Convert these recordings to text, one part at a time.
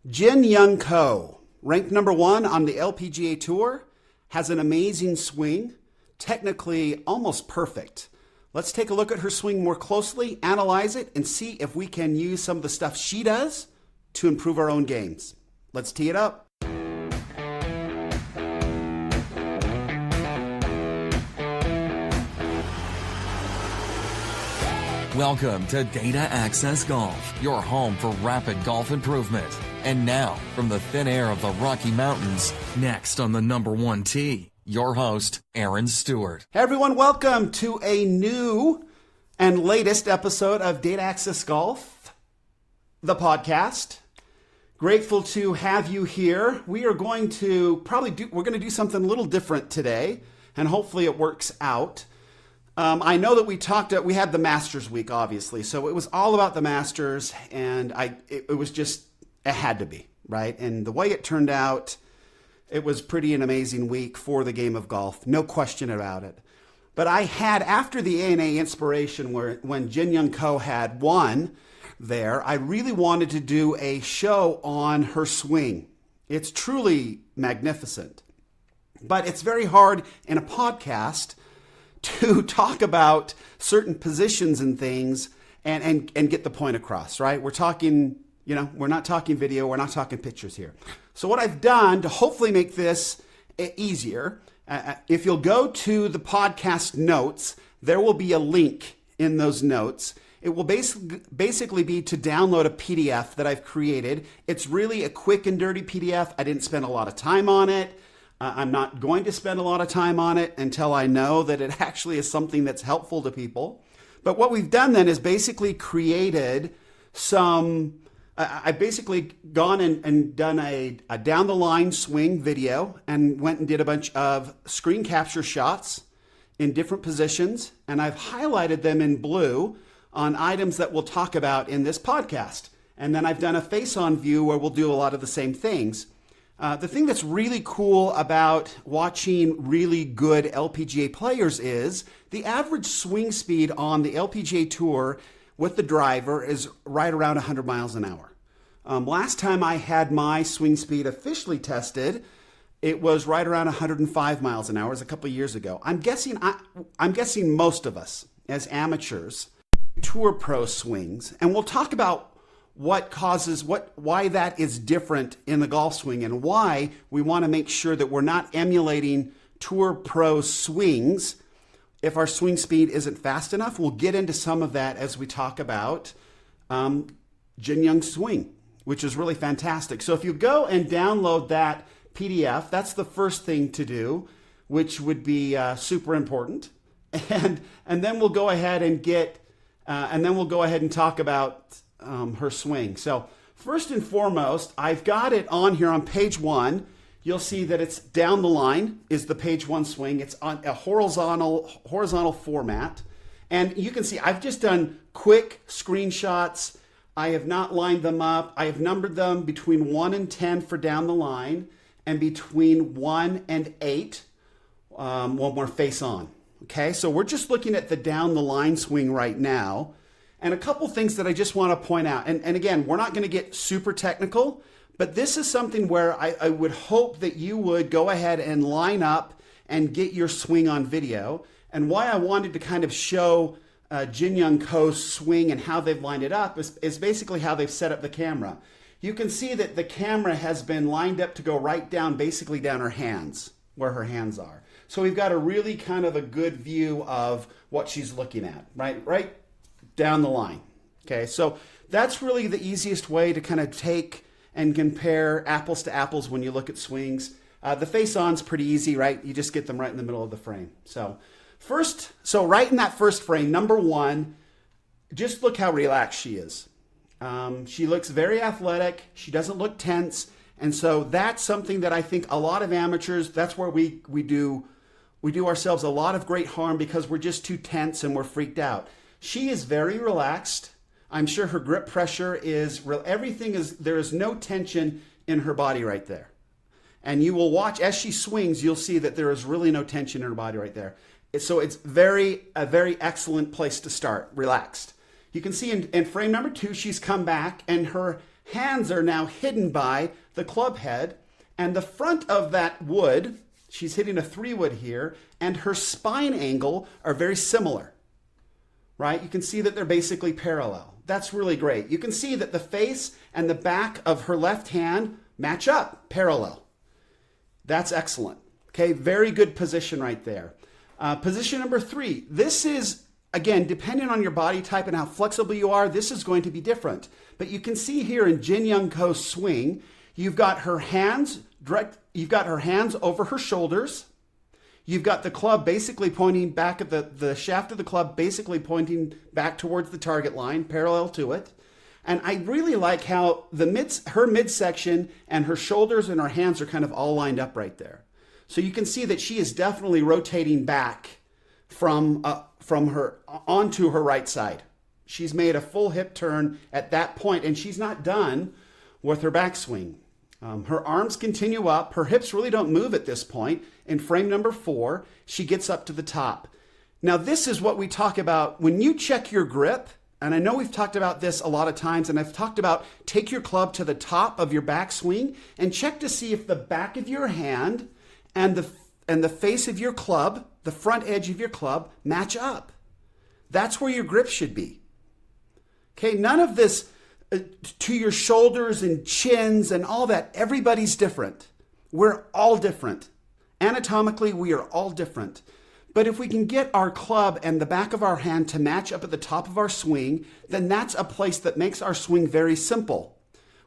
Jin Young Ko, ranked number one on the LPGA Tour, has an amazing swing, technically almost perfect. Let's take a look at her swing more closely, analyze it, and see if we can use some of the stuff she does to improve our own games. Let's tee it up. Welcome to Data Access Golf, your home for rapid golf improvement. And now, from the thin air of the Rocky Mountains, next on the number one tee, your host, Aaron Stewart. Hey everyone, welcome to a new and latest episode of Data Access Golf, the podcast. Grateful to have you here. We are going to we're going to do something a little different today, and hopefully it works out. I know that we had the Masters week, obviously, so it was all about the Masters, and it had to be, right? And the way it turned out, it was pretty an amazing week for the game of golf, no question about it. But I had, after the ANA Inspiration, when Jin Young Ko had won there, I really wanted to do a show on her swing. It's truly magnificent, but it's very hard in a podcast to talk about certain positions and things and get the point across, right? We're talking, we're not talking video, we're not talking pictures here. So what I've done to hopefully make this easier, if you'll go to the podcast notes, there will be a link in those notes. It will basically be to download a PDF that I've created. It's really a quick and dirty PDF. I didn't spend a lot of time on it. I'm not going to spend a lot of time on it until I know that it actually is something that's helpful to people. But what we've done then is basically created I've basically gone and done a down the line swing video and went and did a bunch of screen capture shots in different positions. And I've highlighted them in blue on items that we'll talk about in this podcast. And then I've done a face-on view where we'll do a lot of the same things. The thing that's really cool about watching really good LPGA players is the average swing speed on the LPGA Tour with the driver is right around 100 miles an hour. Last time I had my swing speed officially tested, it was right around 105 miles an hour. It was a couple of years ago. I'm guessing most of us as amateurs tour pro swings, and we'll talk about why that is different in the golf swing and why we want to make sure that we're not emulating tour pro swings if our swing speed isn't fast enough. We'll get into some of that as we talk about Jin Young's swing, which is really fantastic. So if you go and download that PDF, that's the first thing to do, which would be super important. And then we'll go ahead and talk about her swing. So first and foremost, I've got it on here on page one. You'll see that it's down the line is the page one swing. It's on a horizontal format. And you can see I've just done quick screenshots. I have not lined them up. I have numbered them between 1 and 10 for down the line and between 1 and 8 when we're face on. Okay, so we're just looking at the down the line swing right now. And a couple things that I just want to point out. And again, we're not going to get super technical, but this is something where I would hope that you would go ahead and line up and get your swing on video. And why I wanted to kind of show Jin Young Ko's swing and how they've lined it up is basically how they've set up the camera. You can see that the camera has been lined up to go right down, basically down her hands, where her hands are. So we've got a really kind of a good view of what she's looking at, right down the line. Okay, so that's really the easiest way to kind of take and compare apples to apples when you look at swings. The face-on's pretty easy, right? You just get them right in the middle of the frame. So right in that first frame, number one, just look how relaxed she is. She looks very athletic. She doesn't look tense. And so that's something that I think a lot of amateurs, that's where we do ourselves a lot of great harm because we're just too tense and we're freaked out. She is very relaxed. I'm sure her grip pressure is real. There is no tension in her body right there. And you will watch as she swings, you'll see that there is really no tension in her body right there. So it's a very excellent place to start, relaxed. You can see in frame number 2, she's come back and her hands are now hidden by the club head, and the front of that wood, she's hitting a 3-wood here, and her spine angle are very similar, right? You can see that they're basically parallel. That's really great. You can see that the face and the back of her left hand match up, parallel. That's excellent. Okay, very good position right there. Position number 3. This is, again, depending on your body type and how flexible you are, this is going to be different. But you can see here in Jin Young Ko's swing, you've got her hands over her shoulders. You've got the club basically pointing back at the shaft of the club, basically pointing back towards the target line, parallel to it. And I really like how her midsection and her shoulders and her hands are kind of all lined up right there. So you can see that she is definitely rotating back from her onto her right side. She's made a full hip turn at that point, and she's not done with her backswing. Her arms continue up. Her hips really don't move at this point. In frame number 4, she gets up to the top. Now, this is what we talk about when you check your grip. And I know we've talked about this a lot of times, and I've talked about take your club to the top of your backswing and check to see if the back of your hand and the face of your club, the front edge of your club, match up. That's where your grip should be. Okay, none of this to your shoulders and chins and all that. Everybody's different. We're all different. Anatomically, we are all different. But if we can get our club and the back of our hand to match up at the top of our swing, then that's a place that makes our swing very simple,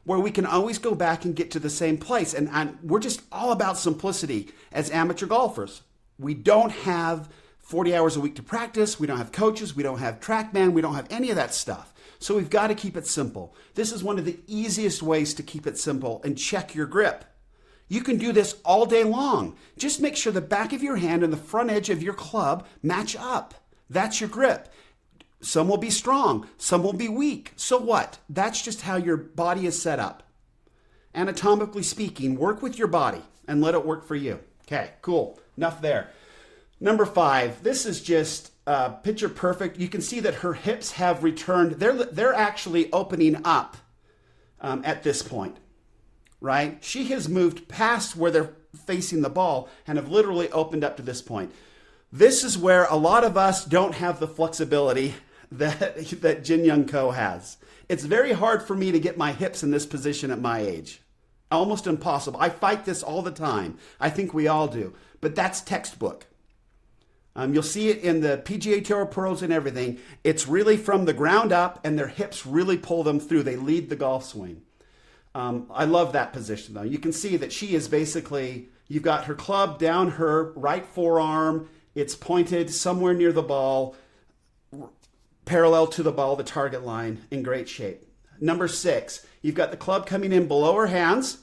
where we can always go back and get to the same place. And we're just all about simplicity as amateur golfers. We don't have 40 hours a week to practice. We don't have coaches. We don't have TrackMan. We don't have any of that stuff. So we've got to keep it simple. This is one of the easiest ways to keep it simple and check your grip. You can do this all day long. Just make sure the back of your hand and the front edge of your club match up. That's your grip. Some will be strong, some will be weak. So what? That's just how your body is set up. Anatomically speaking, work with your body and let it work for you. Okay, cool. Enough there. Number 5, this is just picture perfect. You can see that her hips have returned. They're actually opening up at this point, right? She has moved past where they're facing the ball and have literally opened up to this point. This is where a lot of us don't have the flexibility that Jin Young Ko has. It's very hard for me to get my hips in this position at my age. Almost impossible. I fight this all the time. I think we all do. But that's textbook. You'll see it in the PGA Tour pros and everything. It's really from the ground up, and their hips really pull them through. They lead the golf swing. I love that position, though. You can see that she is basically, you've got her club down her right forearm. It's pointed somewhere near the ball, parallel to the ball, the target line, in great shape. Number 6, you've got the club coming in below her hands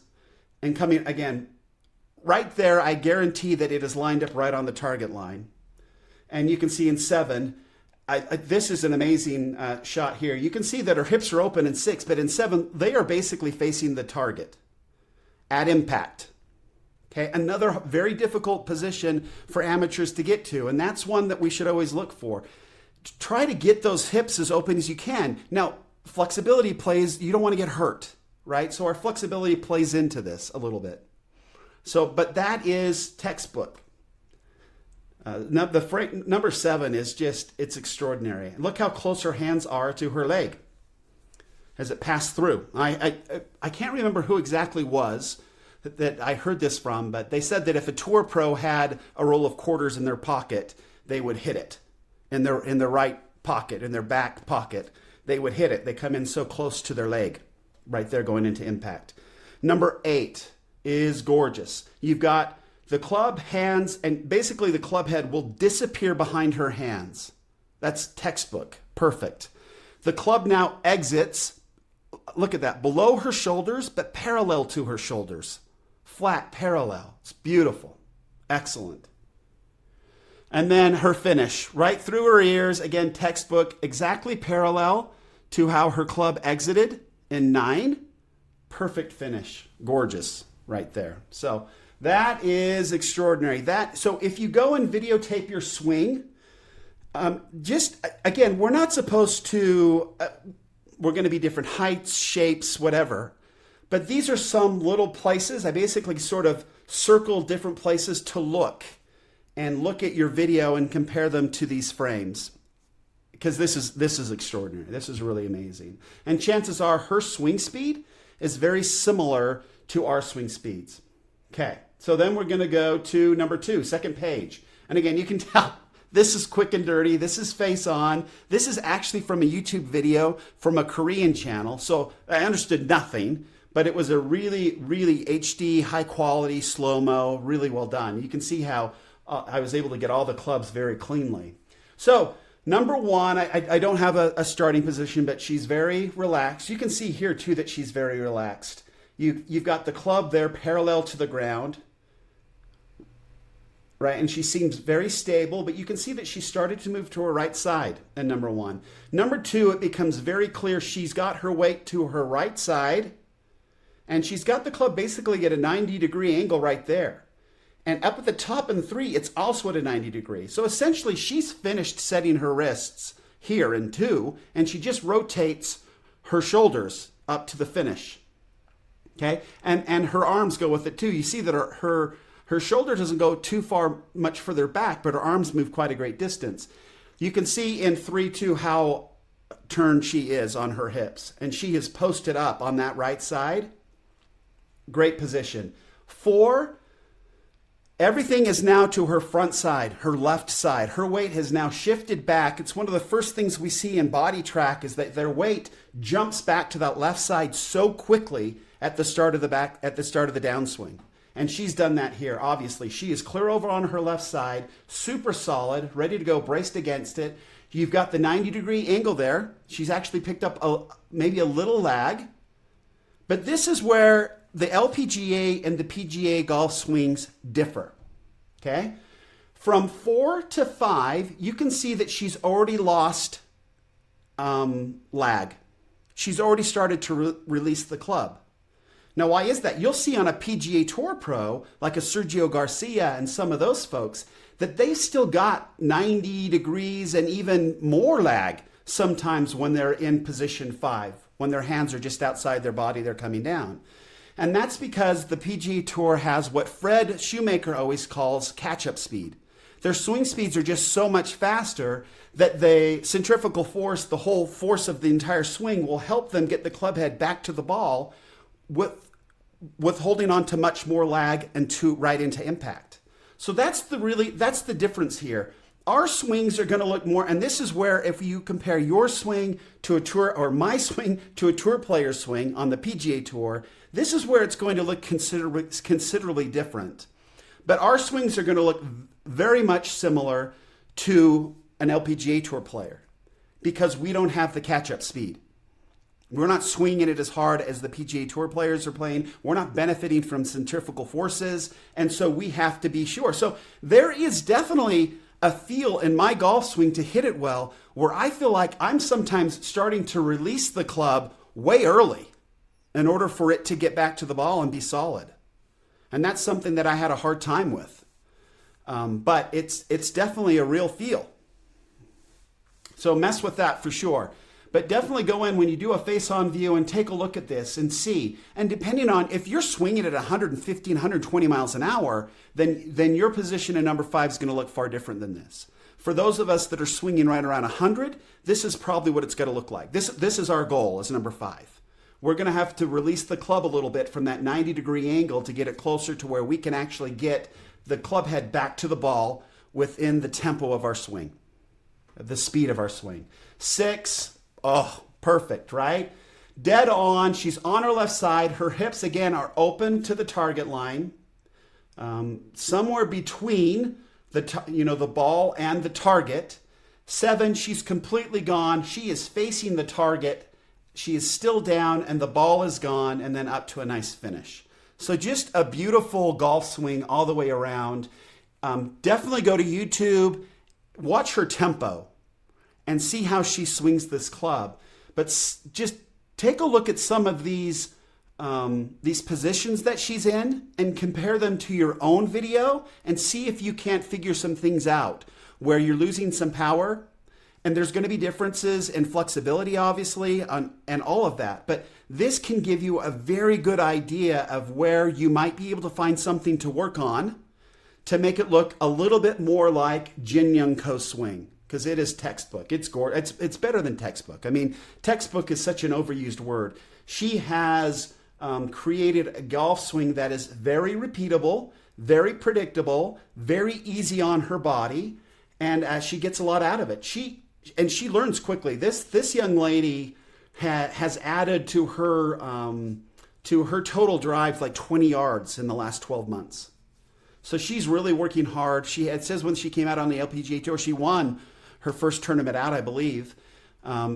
and coming, again, right there. I guarantee that it is lined up right on the target line. And you can see in 7, this is an amazing shot here. You can see that her hips are open in 6, but in 7, they are basically facing the target at impact. Okay, another very difficult position for amateurs to get to, and that's one that we should always look for. Try to get those hips as open as you can. Now, flexibility plays, you don't want to get hurt, right? So our flexibility plays into this a little bit. So, but that is textbook. Number 7 is just, it's extraordinary. Look how close her hands are to her leg as it passed through. I can't remember who exactly was that I heard this from, but they said that if a tour pro had a roll of quarters in their pocket, they would hit it in their right pocket, in their back pocket. They would hit it. They come in so close to their leg, right there going into impact. Number 8 is gorgeous. You've got the club hands, and basically the club head will disappear behind her hands. That's textbook. Perfect. The club now exits, look at that, below her shoulders, but parallel to her shoulders. Flat, parallel. It's beautiful. Excellent. And then her finish, right through her ears, again, textbook, exactly parallel to how her club exited in 9. Perfect finish. Gorgeous right there. So that is extraordinary. So if you go and videotape your swing, just, again, we're not supposed to, we're going to be different heights, shapes, whatever. But these are some little places. I basically sort of circled different places to look and look at your video and compare them to these frames. Because this is extraordinary. This is really amazing. And chances are her swing speed is very similar to our swing speeds. Okay, so then we're going to go to number 2, second page. And again, you can tell this is quick and dirty. This is face on. This is actually from a YouTube video from a Korean channel. So I understood nothing, but it was a really, really HD, high quality, slow-mo, really well done. You can see how I was able to get all the clubs very cleanly. So number 1, I don't have a starting position, but she's very relaxed. You can see here too that she's very relaxed. You've got the club there parallel to the ground, right? And she seems very stable, but you can see that she started to move to her right side in number 1. Number 2, it becomes very clear she's got her weight to her right side, and she's got the club basically at a 90-degree angle right there. And up at the top in 3, it's also at a 90 degree. So essentially, she's finished setting her wrists here in 2, and she just rotates her shoulders up to the finish. Okay, and her arms go with it too. You see that her shoulder doesn't go too far much further back, but her arms move quite a great distance. You can see in 3-2 how turned she is on her hips, and she is posted up on that right side. Great position. 4. Everything is now to her front side, her left side. Her weight has now shifted back. It's one of the first things we see in body track is that their weight jumps back to that left side so quickly at the start of the downswing. And she's done that here. Obviously, she is clear over on her left side, super solid, ready to go, braced against it. You've got the 90-degree angle there. She's actually picked up maybe a little lag. But this is where the LPGA and the PGA golf swings differ, okay? From 4 to 5, you can see that she's already lost lag. She's already started to release the club. Now, why is that? You'll see on a PGA Tour pro, like a Sergio Garcia and some of those folks, that they've still got 90 degrees and even more lag sometimes when they're in position 5, when their hands are just outside their body, they're coming down. And that's because the PGA Tour has what Fred Shoemaker always calls catch-up speed. Their swing speeds are just so much faster that the centrifugal force, the whole force of the entire swing, will help them get the club head back to the ball with holding on to much more lag and right into impact. So that's the difference here. Our swings are going to look more, and this is where if you compare your swing to a tour, or my swing to a tour player's swing on the PGA Tour, this is where it's going to look considerably different. But our swings are going to look very much similar to an LPGA Tour player because we don't have the catch-up speed. We're not swinging it as hard as the PGA Tour players are playing. We're not benefiting from centrifugal forces, and so we have to be sure. So there is definitely a feel in my golf swing to hit it well where I feel like I'm sometimes starting to release the club way early in order for it to get back to the ball and be solid. And that's something that I had a hard time with. But it's definitely a real feel. So mess with that for sure. But definitely go in when you do a face-on view and take a look at this and see. And depending on if you're swinging at 115, 120 miles an hour, then your position in number 5 is going to look far different than this. For those of us that are swinging right around 100, this is probably what it's going to look like. This is our goal as number 5. We're going to have to release the club a little bit from that 90-degree angle to get it closer to where we can actually get the club head back to the ball within the tempo of our swing, the speed of our swing. 6, oh, perfect, right? Dead on. She's on her left side. Her hips, again, are open to the target line. Somewhere between the ball and the target. 7, she's completely gone. She is facing the target. She is still down and the ball is gone, and then up to a nice finish. So just a beautiful golf swing all the way around. Definitely go to YouTube, watch her tempo, and see how she swings this club. But just take a look at some of these positions that she's in and compare them to your own video and see if you can't figure some things out where you're losing some power And there's going to be differences in flexibility, obviously, and all of that. But this can give you a very good idea of where you might be able to find something to work on to make it look a little bit more like Jin Young Ko's swing, because it is textbook. It's better than textbook. I mean, textbook is such an overused word. She has created a golf swing that is very repeatable, very predictable, very easy on her body, and she gets a lot out of it. She learns quickly. This young lady has added to her total drives like 20 yards in the last 12 months. So she's really working hard. It says when she came out on the LPGA Tour, she won her first tournament out, I believe. I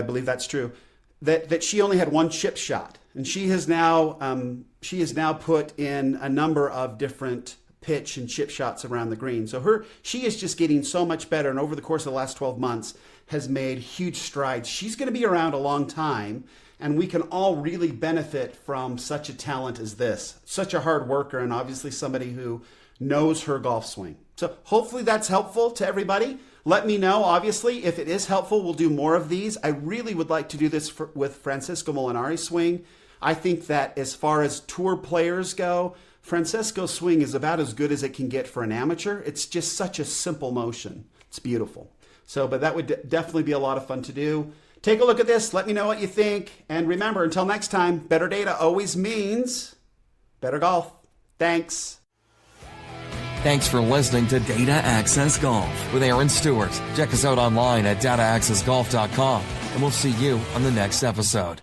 believe that's true. That she only had one chip shot, and she has now put in a number of different pitch and chip shots around the green. So she is just getting so much better, and over the course of the last 12 months has made huge strides. She's going to be around a long time, and we can all really benefit from such a talent as this. Such a hard worker, and obviously somebody who knows her golf swing. So hopefully that's helpful to everybody. Let me know, obviously, if it is helpful, we'll do more of these. I really would like to do this with Francesco Molinari's swing. I think that as far as tour players go, Francesco's swing is about as good as it can get for an amateur. It's just such a simple motion. It's beautiful. But that would definitely be a lot of fun to do. Take a look at this. Let me know what you think. And remember, until next time, better data always means better golf. Thanks. Thanks for listening to Data Access Golf with Aaron Stewart. Check us out online at dataaccessgolf.com, and we'll see you on the next episode.